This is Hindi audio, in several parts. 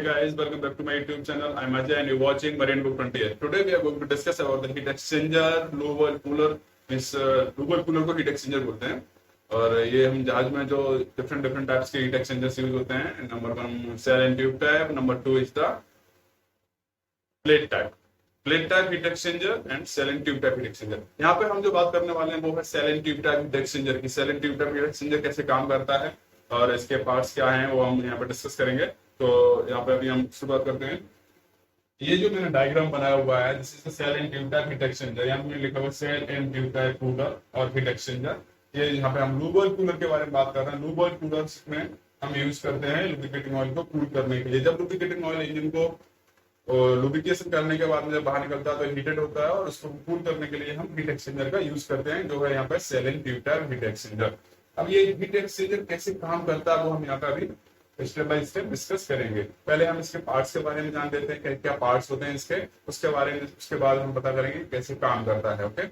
guys, welcome back to my YouTube channel. I'm Ajay and you're watching Marine Book Frontier. Today we are going to discuss about the heat exchanger, low boil cooler. इस लो बॉयल कूलर को हीट एक्सचेंजर बोलते हैं और ये हम जहाज में जो डिफरेंट टाइप्स के हीट एक्सचेंजर्स यूज होते हैं. Number 1 shell and tube type, number 2 is the plate type heat exchanger and shell and tube type heat exchanger. यहाँ पे हम जो बात करने वाले हैं वो है shell and tube type heat exchanger की. Shell and tube type heat exchanger कैसे काम करता है और इसके पार्ट्स क्या हैं वो हम यहाँ पे डिस्कस करेंगे. तो यहाँ पे अभी हम शुरुआत करते हैं. ये जो मैंने डायग्राम बनाया हुआ है, this is the shell and tube type heat exchanger. यहाँ पे लिखा हुआ shell and tube type cooler और हीट एक्सचेंजर. ये यहाँ पे हम लो बॉयल कूलर के बारे में बात कर रहे हैं. लो बॉयल कूलर्स में हम यूज करते हैं लुब्रिकेटिंग ऑयल को कूल करने के लिए. जब लुब्रिकेटिंग ऑयल इंजन को लुब्रिकेशन करने के बाद में जब बाहर निकलता है तो हीटेड होता है और उसको कूल करने के लिए हम हीट एक्सचेंजर का यूज करते हैं, जो है यहाँ पे shell and tube type heat exchanger. अब ये हीट एक्सचेंजर कैसे काम करता है वो हम यहाँ पे अभी स्टेप बाय स्टेप डिस्कस करेंगे. पहले हम इसके पार्ट्स के बारे में जान लेते हैं, क्या क्या पार्ट्स होते हैं इसके, उसके बारे में उसके बाद हम पता करेंगे कैसे काम करता है. Okay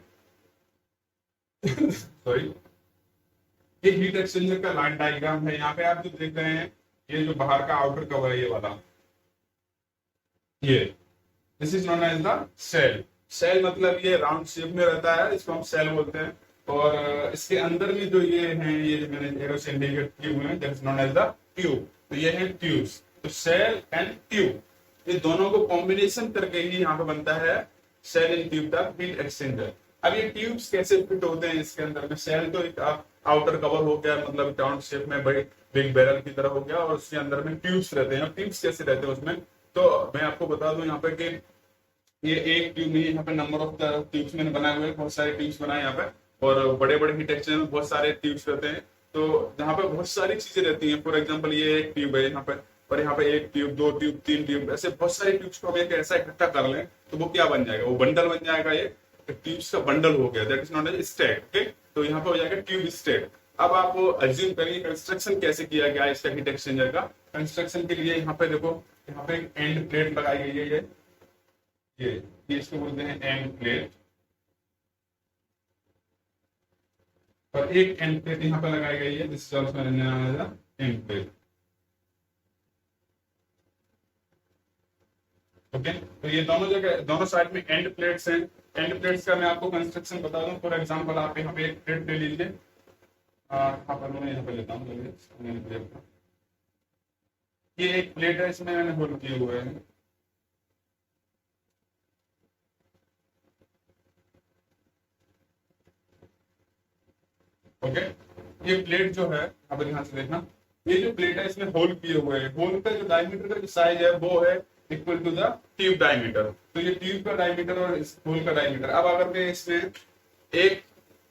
sorry. ये हीट एक्सचेंजर का लाइन डायग्राम है. यहाँ पे आप जो देख रहे हैं ये जो बाहर का आउटर कवर है ये वाला, ये this is known as the shell. Shell मतलब ये राउंड शेप में रहता है, इसको हम सेल बोलते हैं. और इसके अंदर में जो ये हैं, ये जो मैंने एरो से इंडिकेट किए हुए हैं, that is known as the tube. तो ये है ट्यूब्स. तो सेल एंड ट्यूब, ये दोनों को कॉम्बिनेशन करके ही यहाँ पे बनता है shell and tube type heat exchanger. अब ये ट्यूब्स कैसे फिट होते हैं इसके अंदर में? सेल तो एक आउटर कवर हो गया, मतलब राउंड शेप में बड़े बिग बैरल की तरह हो गया, और उसके अंदर में ट्यूब्स रहते हैं. ट्यूब्स कैसे रहते हैं उसमें, तो मैं आपको बता दूं यहाँ पे कि ये एक ट्यूब नहीं, यहाँ पे नंबर ऑफ ट्यूब्स मैंने बनाए हुए हैं, बहुत सारे ट्यूब्स बनाए यहाँ पे. और बड़े बड़े हीट एक्सचेंजर में बहुत सारे ट्यूब्स रहते हैं. तो यहाँ पे बहुत सारी चीजें रहती हैं. फॉर एग्जांपल ये एक ट्यूब है यहाँ पे, और यहाँ पे एक ट्यूब, दो ट्यूब, तीन ट्यूब, ऐसे बहुत सारे ट्यूब्स को हम एक ऐसा इकट्ठा कर लें तो वो क्या बन जाएगा, वो बंडल बन जाएगा. ये ट्यूब्स का बंडल हो गया, that is not as stack. Okay, तो यहाँ पे हो जाएगा ट्यूब स्टैक. अब आप अज्यूम करिए कंस्ट्रक्शन कैसे किया गया इसका हीट एक्सचेंजर का. कंस्ट्रक्शन के लिए यहाँ पे देखो, यहाँ पे एक एंड प्लेट लगाई गई है. ये इसको बोलते हैं एंड प्लेट, और एक एंड प्लेट यहाँ पे लगाई गई है, this is also end plate. Okay, तो ये दोनों जगह, दोनों साइड में एंड प्लेट्स हैं. एंड प्लेट्स का मैं आपको कंस्ट्रक्शन बता दूं. फॉर एग्जांपल आप यहाँ पे एक प्लेट ले लीजिए. यहाँ पर मैं यहाँ पे लेता हूँ. ये एक प्लेट है, इसमें मैंने होल किए हुए हैं. ओके, ये प्लेट जो है, अब ध्यान से देखना, ये जो प्लेट है इसमें होल किए हुए हैं. होल का जो डायमीटर का जो साइज है वो है equal to the tube diameter. तो ये ट्यूब का डायमीटर और इस होल का डायमीटर. अब अगर मैं इसमें एक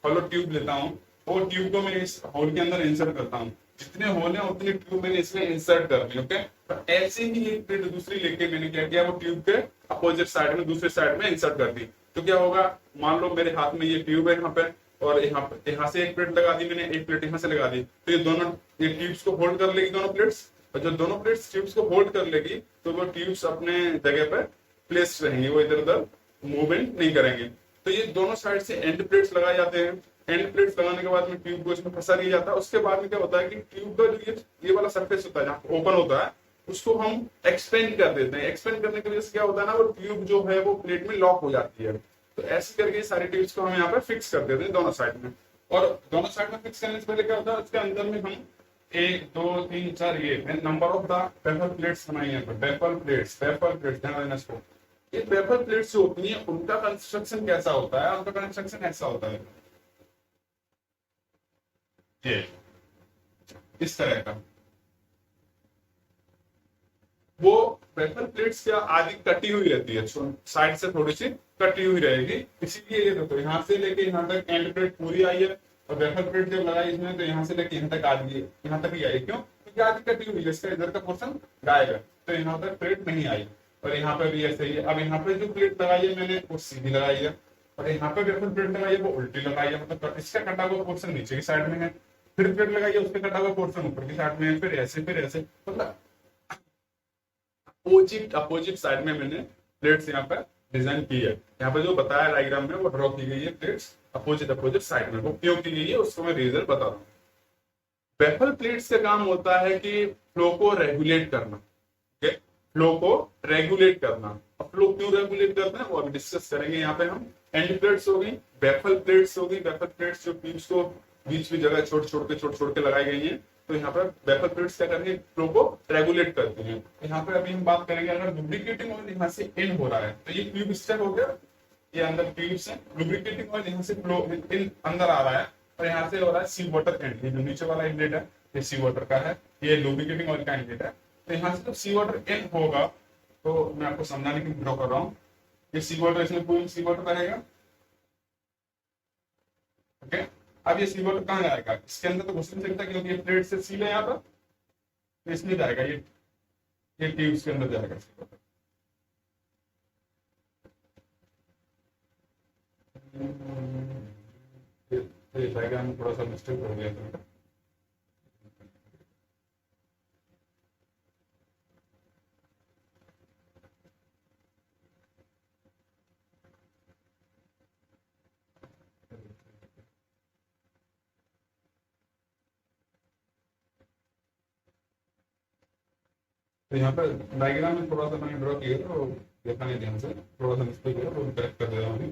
होलो ट्यूब लेता हूँ, वो ट्यूब को मैं इस होल के अंदर इंसर्ट करता हूँ. जितने होल है उतने ट्यूब मैंने इसमें इंसर्ट कर दी. ओके, तो ऐसे ही एक प्लेट दूसरी लेके मैंने क्या किया, वो ट्यूब के अपोजिट साइड में, दूसरे साइड में इंसर्ट कर दी. तो क्या होगा, मान लो मेरे हाथ में ये ट्यूब है यहाँ पे, और यहाँ से एक प्लेट लगा दी मैंने, एक प्लेट यहाँ से लगा दी. तो ये दोनों, ये ट्यूब्स को होल्ड कर लेगी दोनों प्लेट्स, और जो दोनों प्लेट्स ट्यूब्स को होल्ड कर लेगी तो वो ट्यूब्स अपने जगह पर प्लेस रहेंगे, वो इधर उधर मूवमेंट नहीं करेंगे. तो ये दोनों साइड से एंड प्लेट्स लगाए जाते हैं. एंड प्लेट्स लगाने के बाद में ट्यूब को इसमें फंसा नहीं जाता. उसके बाद में क्या होता है कि ट्यूब का जो ये वाला सरफेस होता है जहाँ ओपन होता है, उसको हम एक्सपेंड कर देते हैं. एक्सपेंड करने की वजह से क्या होता है ना, वो ट्यूब जो है वो प्लेट में लॉक हो जाती है. तो ऐसे करके सारी ट्यूब्स को हम यहाँ पे फिक्स कर देते हैं दोनों साइड में. और दोनों साइड में फिक्स करने से पहले क्या होता है, उसके अंदर में हम 1 2 3 4 ये number of the baffle plates बनाई है. बेफल प्लेट्स ध्यान देना इसको. ये बेफल प्लेट्स जो होती है उनका कंस्ट्रक्शन कैसा होता है, उनका कंस्ट्रक्शन ऐसा होता है, ये इस तरह का. वो बेफल प्लेट्स क्या आदि कटी हुई रहती है, साइड से थोड़ी सी कटी हुई रहेगी. इसीलिए ये देखो, यहाँ से लेके यहाँ तक एंड प्लेट पूरी आई है, और बेफल प्लेट जब लगाई इसमें तो यहाँ से लेके यहाँ तक आदि, यहाँ तक ही आई. क्यों? क्योंकि आदि कटी हुई है, इसका इधर का पोर्शन गायब है, तो यहाँ तक प्लेट नहीं आई. और यहाँ पे भी ऐसे ही है. अब यहाँ पे जो प्लेट लगाई है मैंने वो सीधी लगाई है, और यहाँ पे बेफल प्लेट लगाई है वो उल्टी लगाई है. मतलब इसका कटा हुआ पोर्शन नीचे की साइड में है, फिर प्लेट लगाई है उसका कटा हुआ पोर्शन ऊपर की साइड में है, फिर ऐसे. मतलब अपोजिट साइड में मैंने प्लेट्स यहाँ पे डिजाइन की है. यहाँ पे जो बताया डायग्राम में वो ड्रॉ की गई है प्लेट्स अपोजिट साइड में. वो क्यों की गई है उसको मैं रीजन बता दूं. बेफल प्लेट्स का काम होता है कि फ्लो को रेगुलेट करना. फ्लो को रेगुलेट करना। अब फ्लो क्यों रेगुलेट करना है वो अभी डिस्कस करेंगे। यहाँ पे हम एंड प्लेट्स हो गई, बैफल प्लेट्स हो गई। बैफल प्लेट्स जो ट्यूब्स को बीच में जगह छोड़ के लगाई गई है, तो यहाँ पर बैफल प्लेट्स क्या करेंगे, फ्लो को रेगुलेट करती हैं। यहाँ पे अभी हम बात करेंगे, अगर लुब्रिकेटिंग ऑयल यहाँ से इन हो रहा है तो ये ट्यूब स्टक हो गया, ये अंदर ट्यूब्स है, लुब्रिकेटिंग ऑयल यहाँ से फ्लो इन अंदर आ रहा है और यहाँ से हो रहा है सी वाटर एंड। ये जो नीचे वाला इनलेट है ये सी वाटर का है, ये लुब्रिकेटिंग ऑयल का इनलेट है। तो यहाँ से जब सी वाटर इन होगा तो मैं आपको समझाने के लिए ड्रॉ कर रहा हूँ, ये सी वाटर, इसमें पूरी सी वाटर रहेगा। ओके, अब ये सी वाटर कहाँ जाएगा, इसके अंदर तो घुस नहीं सकता क्योंकि ये प्लेट से सील है यहाँ पर, तो इसमें जाएगा, ये ट्यूब्स के अंदर जाएगा सी वाटर। ये डायग्राम में थोड़ा सा मिस्टेक हो गया था। तो यहाँ पर डायग्राम में थोड़ा सा मैंने ड्रॉ किया था, वो देखा नहीं ध्यान से, थोड़ा सा मिस्टेक है, वो करेक्ट कर दे रहा हूँ,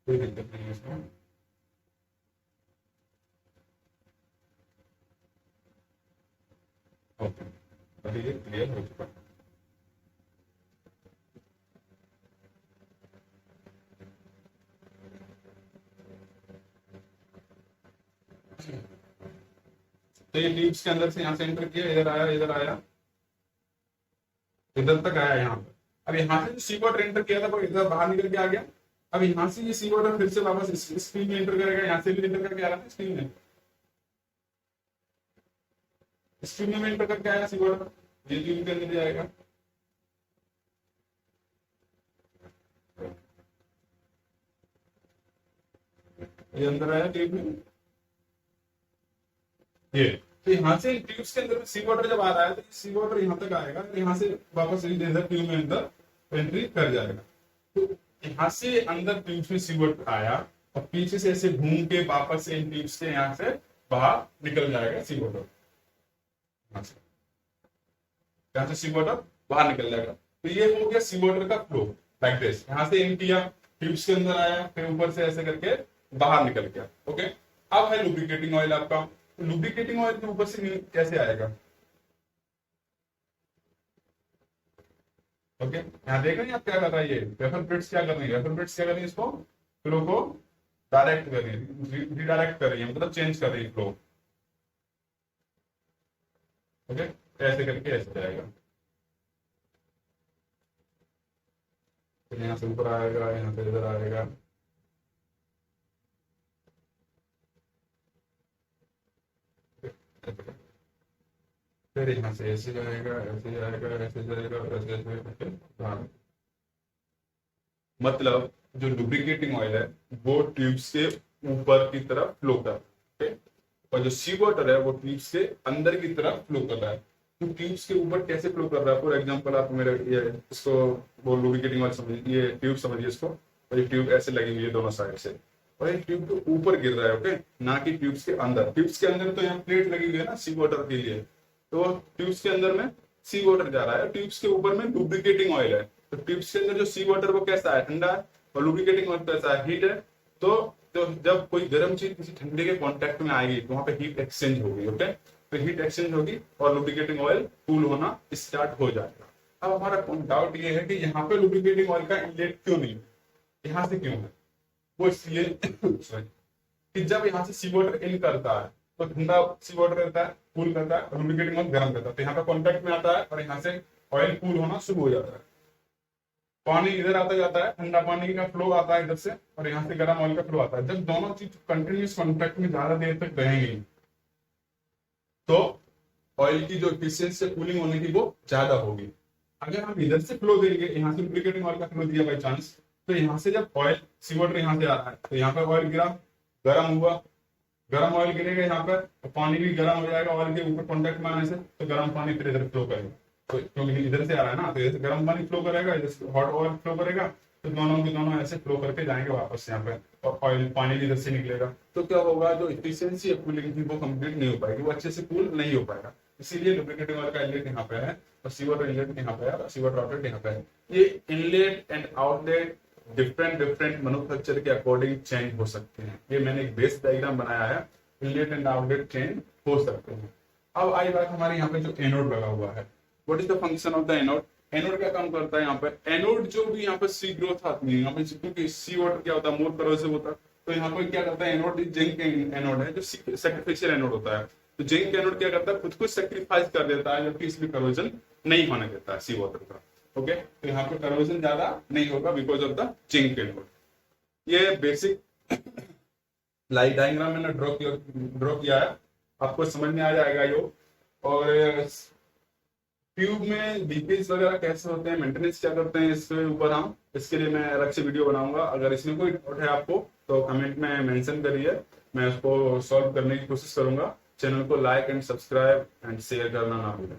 कोई दिक्कत नहीं है इसमें। ओके, अभी ये क्लियर हो चुका। तो ये ट्यूब्स के अंदर से यहाँ से एंटर किया, इधर आया, इधर आया, इधर तक आया यहाँ पर। अब यहाँ से जो सी वाटर एंटर किया था वो इधर बाहर निकल के आ गया। अब यहाँ से ये सी वाटर फिर से वापस स्क्रीन में एंटर करेगा, यहाँ से भी एंटर करके आ रहा है स्क्रीन में, स्क्रीन में एंटर करके आया सी वाटर, ये ट्यूब के अंदर जाएगा। ये अंदर आया ट्यूब में, ये तो यहाँ से ट्यूब्स के अंदर सी वाटर जब आ रहा है तो सी वाटर यहाँ तक आएगा, तो यहाँ से वापस इधर ट्यूब में अंदर एंट्री कर जाएगा। तो यहाँ से अंदर ट्यूब्स में सी वाटर आया और पीछे से ऐसे घूम के वापस से इन ट्यूब्स से यहाँ से बाहर निकल जाएगा सी वाटर, यहाँ से सी वाटर बाहर निकल जाएगा। तो ये हो गया सी वाटर का फ्लो, लाइक दिस, यहाँ से इन किया, ट्यूब्स के अंदर आया, फिर ऊपर से ऐसे करके बाहर निकल गया। ओके, अब है लुब्रिकेटिंग ऑयल आपका। लुब्रिकेटिंग ऑयल के ऊपर से कैसे आएगा, ओके यहाँ देख रहे हैं आप क्या कर रहा है, ये वेफर प्लेट्स क्या कर रही है, वेफर प्लेट्स क्या कर रही है, इसको फ्लो को डायरेक्ट कर रही है, रिडायरेक्ट कर रही है, मतलब चेंज कर रही है फ्लो। ओके, ऐसे करके ऐसे जाएगा, फिर यहाँ से ऊपर आएगा, यहाँ से इधर आएगा। फिर यहाँ से ऐसे जाएगा, ऐसे जाएगा, ऐसे जाएगा, ऐसे ऐसे। हाँ, मतलब जो लुब्रिकेटिंग ऑयल है वो ट्यूब्स के ऊपर की तरफ फ्लो कर रहा है, और जो सी वाटर है वो ट्यूब्स के अंदर की तरफ फ्लो कर रहा है। तो ट्यूब्स के ऊपर कैसे फ्लो कर रहा है, फॉर एग्जांपल आप मेरे ये इसको वो लुब्रिकेटिंग ऑयल समझिए, ये ट्यूब समझिए इसको, और ये ट्यूब ऐसे लगी हुई है दोनों साइड से, और ये ट्यूब के ऊपर गिर रहा है, ओके, ना कि ट्यूब्स के अंदर। ट्यूब्स के अंदर तो यहाँ प्लेट लगी हुई है ना सी वाटर के लिए, तो ट्यूब्स के अंदर में सी वाटर जा रहा है, ट्यूब्स के ऊपर में लुब्रिकेटिंग ऑयल है। तो ट्यूब्स के अंदर जो सी वाटर वो कैसा है, ठंडा है, और लुब्रिकेटिंग ऑयल कैसा है, हीट है। तो जब कोई गर्म चीज किसी ठंडे के कांटेक्ट में आएगी तो वहां पे हीट एक्सचेंज होगी, ओके, तो हीट एक्सचेंज होगी और लुब्रिकेटिंग ऑयल कूल होना स्टार्ट हो जाएगा। अब हमारा डाउट ये है कि यहाँ पे लुब्रिकेटिंग ऑयल का इनलेट क्यों नहीं है, यहाँ से क्यों है, वो इसलिए कि जब यहाँ से सी वाटर इन करता है तो ठंडा सी वाटर रहता है, कूल करता है, और लुब्रिकेटिंग ऑयल गर्म करता है, तो यहाँ पे कॉन्टेक्ट में आता है और यहाँ से ऑयल कूल होना शुरू हो जाता है। पानी इधर आता जाता है, ठंडा पानी का फ्लो आता है इधर से, और यहाँ से गर्म ऑयल का फ्लो आता है। जब दोनों चीज कंटिन्यूस कॉन्टेक्ट में ज्यादा देर तक रहेंगी तो ऑयल की जो एफिशिएंसी कूलिंग होने की वो ज्यादा होगी। अगर हम इधर से फ्लो देंगे, यहाँ से लुब्रिकेटिंग ऑयल का फ्लो दिया बाई चांस, तो यहाँ से जब ऑयल सी वाटर यहाँ से आ रहा है तो यहाँ पर ऑयल गिरा, गर्म हुआ, गर्म ऑयल गिरेगा यहाँ पर, तो पानी भी गर्म हो जाएगा ऑयल के ऊपर कॉन्टेक्ट में आने से, तो गर्म पानी फिर इधर फ्लो करेगा। तो क्योंकि इधर से आ रहा है ना, तो इधर से गर्म पानी फ्लो करेगा, इधर से हॉट ऑयल फ्लो करेगा, तो दोनों के दोनों ऐसे फ्लो करके जाएंगे वापस यहाँ पे, और ऑयल पानी भी इधर से निकलेगा। तो क्या होगा, जो एफिशिएंसी है कूलिंग की वो कंप्लीट नहीं हो पाएगी, वो अच्छे से कूल नहीं हो पाएगा। इसीलिए लुब्रिकेटिंग ऑयल का इनलेट यहाँ पे है और सी वाटर इनलेट यहाँ पे है और सी वाटर आउटलेट यहाँ पे है। ये inlet and outlet different manufacture के अकॉर्डिंग चेंज हो सकते हैं। ये मैंने एक बेस डायग्राम बनाया है, इनलेट एंड आउटलेट चेंज हो सकते हैं। अब आई बात हमारे यहाँ पे जो एनोड लगा हुआ है, what is the function of the anode. Anode क्या काम करता है यहाँ पे, एनोड जो भी यहाँ पे सी ग्रोथ आती है, यहाँ पे क्योंकि सी वाटर क्या होता है, मोर करोसिव होता है, तो यहाँ पे क्या करता है एनोड, जिंक एनोड है जो सैक्रिफिशियल एनोड होता है। तो जिंक एनोड क्या करता है, खुद को सैक्रिफाइस कर देता है, जबकि इसमें करोजन नहीं होने देता है सी वाटर का। ओके, तो यहाँ पे करोजन ज्यादा नहीं होगा because of the zinc anode. ये बेसिक लाइट डायग्राम मैंने ड्रॉ किया है, आपको समझ में आ जाएगा यो। और ट्यूब में लीकेज वगैरह कैसे होते हैं, मेंटेनेंस क्या करते हैं, इसके ऊपर हम इसके लिए मैं अलग से वीडियो बनाऊंगा। अगर इसमें कोई डाउट है आपको तो कमेंट में मेंशन करिए, मैं उसको सॉल्व करने की कोशिश करूंगा। चैनल को like and subscribe and share करना ना भूलें।